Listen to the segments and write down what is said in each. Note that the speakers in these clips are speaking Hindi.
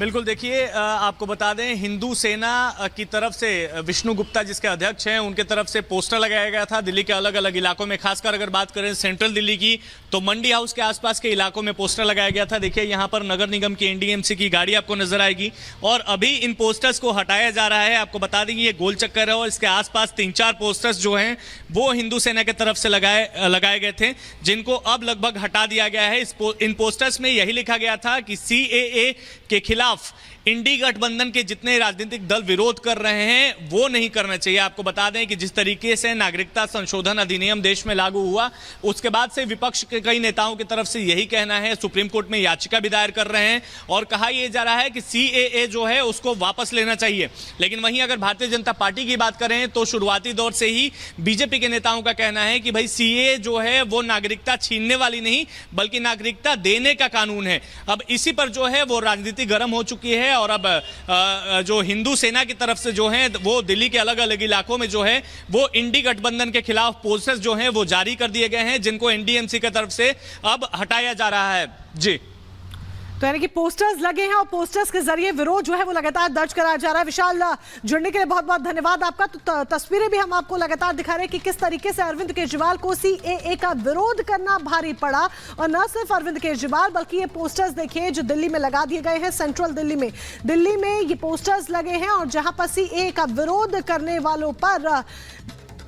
बिल्कुल, देखिए आपको बता दें हिंदू सेना की तरफ से विष्णु गुप्ता जिसके अध्यक्ष हैं उनके तरफ से पोस्टर लगाया गया था दिल्ली के अलग अलग इलाकों में। खासकर अगर बात करें सेंट्रल दिल्ली की तो मंडी हाउस के आसपास के इलाकों में पोस्टर लगाया गया था। देखिए यहाँ पर नगर निगम की एनडीएमसी की गाड़ी आपको नजर आएगी और अभी इन पोस्टर्स को हटाया जा रहा है। आपको बता दें ये गोल चक्कर है और इसके आसपास 3-4 पोस्टर्स जो हैं वो हिंदू सेना की तरफ से लगाए गए थे, जिनको अब लगभग हटा दिया गया है। इन पोस्टर्स में यही लिखा गया था कि सीएए के खिलाफ इंडी गठबंधन के जितने राजनीतिक दल विरोध कर रहे हैं वो नहीं करना चाहिए। आपको बता दें कि जिस तरीके से नागरिकता संशोधन अधिनियम देश में लागू हुआ उसके बाद से विपक्ष के कई नेताओं की तरफ से यही कहना है, सुप्रीम कोर्ट में याचिका भी दायर कर रहे हैं और कहा यह जा रहा है कि सीएए जो है उसको वापस लेना चाहिए। लेकिन वहीं अगर भारतीय जनता पार्टी की बात करें तो शुरुआती दौर से ही बीजेपी के नेताओं का कहना है कि भाई सीएए जो है वो नागरिकता छीनने वाली नहीं बल्कि नागरिकता देने का कानून है। अब इसी पर जो है वो राजनीति गर्म हो चुकी है और अब जो हिंदू सेना की तरफ से जो है वो दिल्ली के अलग अलग इलाकों में जो है वो इंडी गठबंधन के खिलाफ पोस्टर्स जो हैं वो जारी कर दिए गए हैं, जिनको एनडीएमसी की तरफ से अब हटाया जा रहा है। जी, तो यानी कि पोस्टर्स लगे हैं और पोस्टर्स के जरिए विरोध जो है वो लगातार दर्ज कराया जा रहा है। विशाल, जुड़ने के लिए बहुत बहुत धन्यवाद आपका। तो तस्वीरें भी हम आपको लगातार दिखा रहे हैं कि किस तरीके से अरविंद केजरीवाल को सीएए का विरोध करना भारी पड़ा और न सिर्फ अरविंद केजरीवाल बल्कि ये पोस्टर्स देखिए जो दिल्ली में लगा दिए गए हैं। सेंट्रल दिल्ली में ये पोस्टर्स लगे हैं और जहां पर सीएए का विरोध करने वालों पर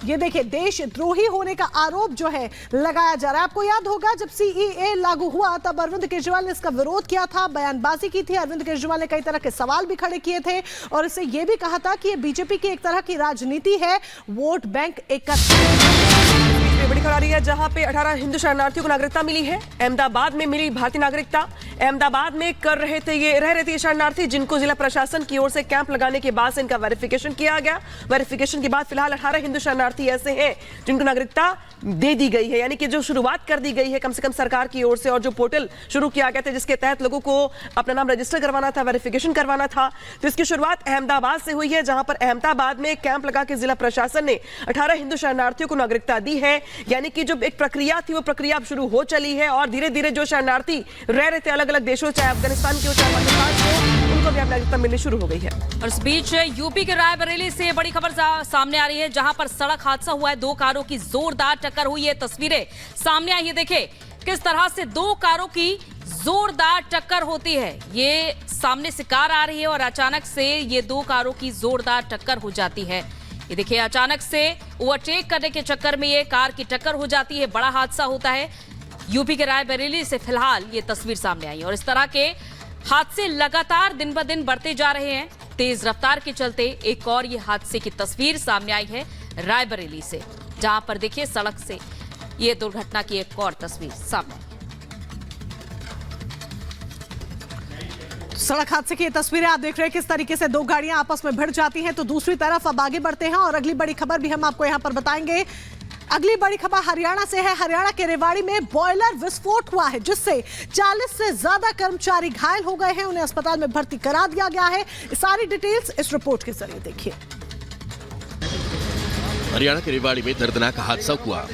ये देखिए देशद्रोही होने का आरोप जो है लगाया जा रहा है। आपको याद होगा जब सीएए लागू हुआ तब अरविंद केजरीवाल ने इसका विरोध किया था, बयानबाजी की थी। अरविंद केजरीवाल ने कई तरह के सवाल भी खड़े किए थे और इससे यह भी कहा था कि ये बीजेपी की एक तरह की राजनीति है, वोट बैंक एकत्र। बड़ी खबर आ रही है जहां पे 18 हिंदू शरणार्थियों को नागरिकता मिली है। अहमदाबाद में मिली भारतीय नागरिकता। अहमदाबाद में रह रहे थे ये शरणार्थी जिनको जिला प्रशासन की ओर से कैंप लगाने के बाद से इनका वेरिफिकेशन किया गया। वेरिफिकेशन के बाद फिलहाल 18 हिंदू शरणार्थी ऐसे हैं जिनको नागरिकता दे दी गई है, यानी कि जो शुरुआत कर दी गई है कम से कम सरकार की ओर से और जो पोर्टल शुरू किया गया था जिसके तहत लोगों को अपना नाम रजिस्टर करवाना था, वेरिफिकेशन करवाना था, तो इसकी शुरुआत अहमदाबाद से हुई है जहां पर अहमदाबाद में कैंप लगा के जिला प्रशासन ने 18 हिंदू शरणार्थियों को नागरिकता दी है। यानी कि जो एक प्रक्रिया थी वो प्रक्रिया अब शुरू हो चली है और धीरे धीरे जो शरणार्थी रह रहे थे अलग अलग देशों, चाहे अफगानिस्तान के हो चाहे पाकिस्तान के, उनको भी अब नागरिकता मिलनी शुरू हो गई है। और इस बीच यूपी के रायबरेली से बड़ी खबर सामने आ रही है जहां पर सड़क हादसा हुआ है। 2 कारों की जोरदार टक्कर हुई है। तस्वीरें सामने आई है, देखें किस तरह से 2 कारों की जोरदार टक्कर होती है। ये सामने से कार आ रही है और अचानक से ये 2 कारों की जोरदार टक्कर हो जाती है। ये देखिए अचानक से ओवरटेक करने के चक्कर में ये कार की टक्कर हो जाती है, बड़ा हादसा होता है। यूपी के रायबरेली से फिलहाल ये तस्वीर सामने आई है और इस तरह के हादसे लगातार दिन ब दिन बढ़ते जा रहे हैं। तेज रफ्तार के चलते एक और ये हादसे की तस्वीर सामने आई है रायबरेली से, जहां पर देखिए सड़क से ये दुर्घटना की एक और तस्वीर सामने। सड़क हादसे की तस्वीरें आप देख रहे हैं किस तरीके से 2 गाड़ियां आपस में भिड़ जाती हैं। तो दूसरी तरफ अब आगे बढ़ते हैं और अगली बड़ी खबर भी हम आपको यहां पर बताएंगे। अगली बड़ी खबर हरियाणा से है। हरियाणा के रेवाड़ी में बॉयलर विस्फोट हुआ है जिससे 40 से ज्यादा कर्मचारी घायल हो गए हैं, उन्हें अस्पताल में भर्ती करा दिया गया है। सारी डिटेल्स इस रिपोर्ट के जरिए देखिए। हरियाणा के रेवाड़ी में दर्दनाक हादसा हुआ।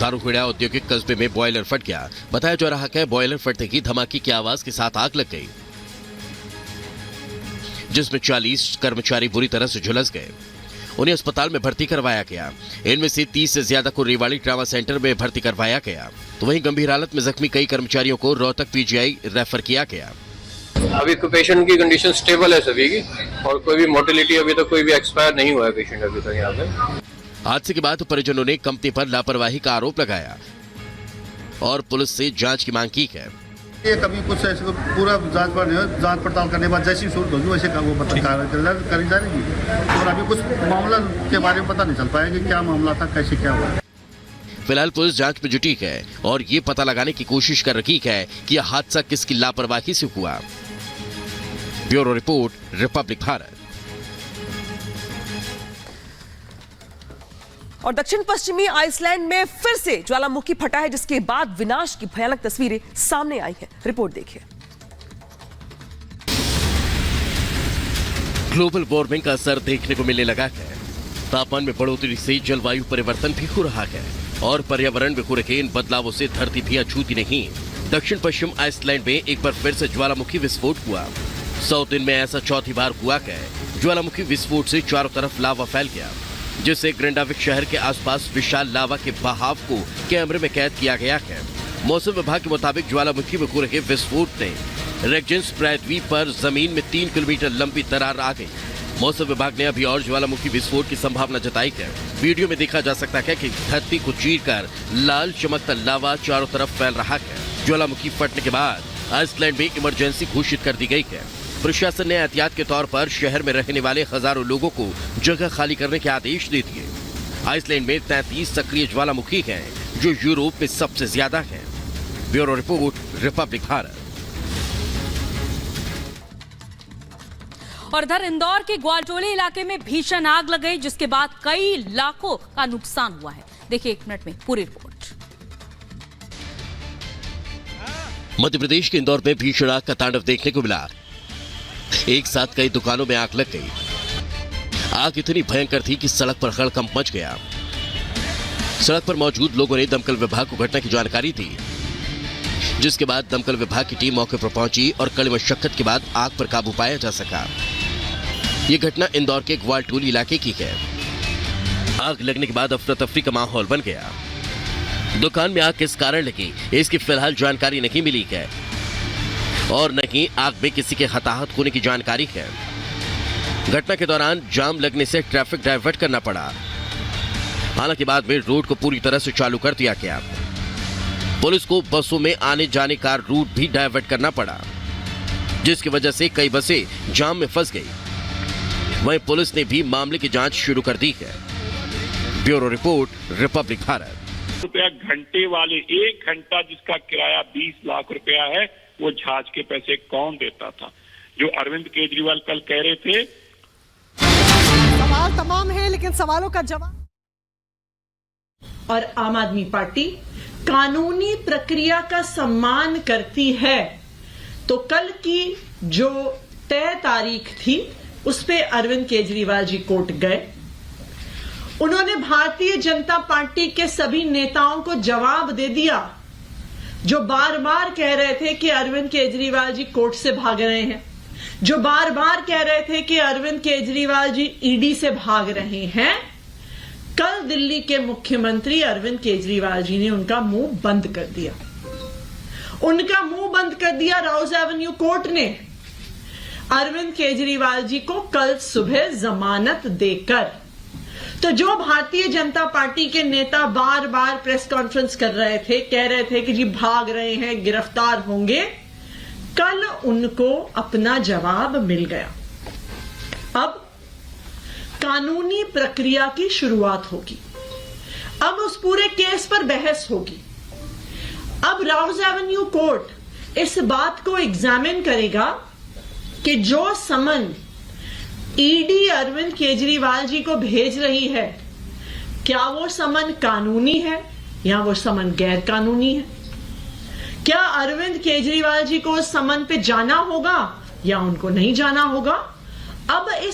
दारूखेड़ा औद्योगिक कस्बे में बॉयलर फट गया। बताया जा रहा है बॉयलर फटने की धमाके की आवाज के साथ आग लग गई जिसमें 40 कर्मचारी बुरी तरह से झुलस गए। उन्हें अस्पताल में भर्ती करवाया गया। इनमें से 30 से ज्यादा को रेवाड़ी ट्रामा सेंटर में भर्ती करवाया गया, तो वहीं गंभीर हालत में जख्मी कई कर्मचारियों को रोहतक पीजीआई रेफर किया गया। अभी पेशेंट की कंडीशन स्टेबल है सभी की और कोई भी मोर्टेलिटी अभी तक कोई भी एक्सपायर नहीं हुआ है पेशेंट अभी तक यहाँ पे। हादसे के बाद परिजनों ने कंपनी पर लापरवाही का आरोप लगाया और पुलिस से जांच की मांग की है। ये कभी कुछ ऐसे पूरा जांच पड़ताल करने के बाद जैसी सूरत होगी वैसे वो करी जाएगी और अभी कुछ मामला के बारे में पता नहीं चल पाएगा कि क्या मामला था, कैसे क्या हुआ। फिलहाल पुलिस जांच में जुटी है और ये पता लगाने की कोशिश कर रही है कि यह हादसा किसकी लापरवाही से हुआ। Bureau report, Republic Bharat. और दक्षिण पश्चिमी आइसलैंड में फिर से ज्वालामुखी फटा है जिसके बाद विनाश की भयानक तस्वीरें सामने आई हैं। रिपोर्ट देखिए। ग्लोबल वार्मिंग का असर देखने को मिलने लगा है। तापमान में बढ़ोतरी से जलवायु परिवर्तन भी हो रहा है और पर्यावरण में हो रहे इन बदलावों से धरती भी अछूती नहीं। दक्षिण पश्चिम आइसलैंड में एक बार फिर से ज्वालामुखी विस्फोट हुआ। 100 दिन में ऐसा चौथी बार हुआ कि ज्वालामुखी विस्फोट से चारों तरफ लावा फैल गया, जिससे ग्रेनाविक शहर के आसपास विशाल लावा के बहाव को कैमरे में कैद किया गया है। मौसम विभाग के मुताबिक ज्वालामुखी में हो रहे विस्फोट ने रेगजेंस प्रायद्वीप पर जमीन में 3 किलोमीटर लंबी दरार आ गई। मौसम विभाग ने अभी और ज्वालामुखी विस्फोट की संभावना जताई है। वीडियो में देखा जा सकता है कि धरती को चीरकर लाल चमकता लावा चारों तरफ फैल रहा है। ज्वालामुखी फटने के बाद आइसलैंड में इमरजेंसी घोषित कर दी गई है। प्रशासन ने एहतियात के तौर पर शहर में रहने वाले हजारों लोगों को जगह खाली करने के आदेश दे दिए। आइसलैंड में 33 सक्रिय ज्वालामुखी हैं, जो यूरोप में सबसे ज्यादा हैं। Bureau report, Republic Bharat. और इधर इंदौर के ग्वालटोली इलाके में भीषण आग लग गई, जिसके बाद कई लाखों का नुकसान हुआ है। देखिए 1 मिनट में पूरी रिपोर्ट। मध्य प्रदेश के इंदौर में भीषण आग का तांडव देखने को मिला। एक साथ कई दुकानों में आग लग गई। आग इतनी भयंकर थी कि सड़क पर हड़कंप मच गया। सड़क पर मौजूद लोगों ने दमकल विभाग को घटना की जानकारी दी, जिसके बाद दमकल विभाग की टीम मौके पर पहुंची और कड़ी मशक्कत के बाद आग पर काबू पाया जा सका। यह घटना इंदौर के ग्वालटोली इलाके की है। आग लगने के बाद अफरा तफरी का माहौल बन गया। दुकान में आग किस कारण लगी, इसकी फिलहाल जानकारी नहीं मिली है और न ही आग में किसी के हताहत होने की जानकारी है। घटना के दौरान जाम लगने से ट्रैफिक डाइवर्ट करना पड़ा। हालांकि बाद में रोड को पूरी तरह से चालू कर दिया गया। पुलिस को बसों में आने जाने का रूट भी डाइवर्ट करना पड़ा, जिसकी वजह से कई बसें जाम में फंस गई। वहीं पुलिस ने भी मामले की जांच शुरू कर दी है। Bureau report, Republic Bharat. रुपया घंटे वाले 1 घंटा जिसका किराया 20 लाख रुपया है, वो जहाज के पैसे कौन देता था? जो अरविंद केजरीवाल कल कह रहे थे। सवाल तमाम है, लेकिन सवालों का जवाब। और आम आदमी पार्टी कानूनी प्रक्रिया का सम्मान करती है, तो कल की जो तय तारीख थी उस पे अरविंद केजरीवाल जी कोर्ट गए। उन्होंने भारतीय जनता पार्टी के सभी नेताओं को जवाब दे दिया, जो बार बार कह रहे थे कि अरविंद केजरीवाल जी कोर्ट से भाग रहे हैं, जो बार बार कह रहे थे कि अरविंद केजरीवाल जी ईडी से भाग रहे हैं। कल दिल्ली के मुख्यमंत्री अरविंद केजरीवाल जी ने उनका मुंह बंद कर दिया। उनका मुंह बंद कर दिया राउज एवेन्यू कोर्ट ने अरविंद केजरीवाल जी को कल सुबह जमानत देकर। तो जो भारतीय जनता पार्टी के नेता बार बार प्रेस कॉन्फ्रेंस कर रहे थे, कह रहे थे कि जी भाग रहे हैं, गिरफ्तार होंगे, कल उनको अपना जवाब मिल गया। अब कानूनी प्रक्रिया की शुरुआत होगी। अब उस पूरे केस पर बहस होगी। अब राउज एवेन्यू कोर्ट इस बात को एग्जामिन करेगा कि जो समन ईडी अरविंद केजरीवाल जी को भेज रही है, क्या वो समन कानूनी है या वो समन गैर कानूनी है? क्या अरविंद केजरीवाल जी को उस समन पे जाना होगा या उनको नहीं जाना होगा? अब इस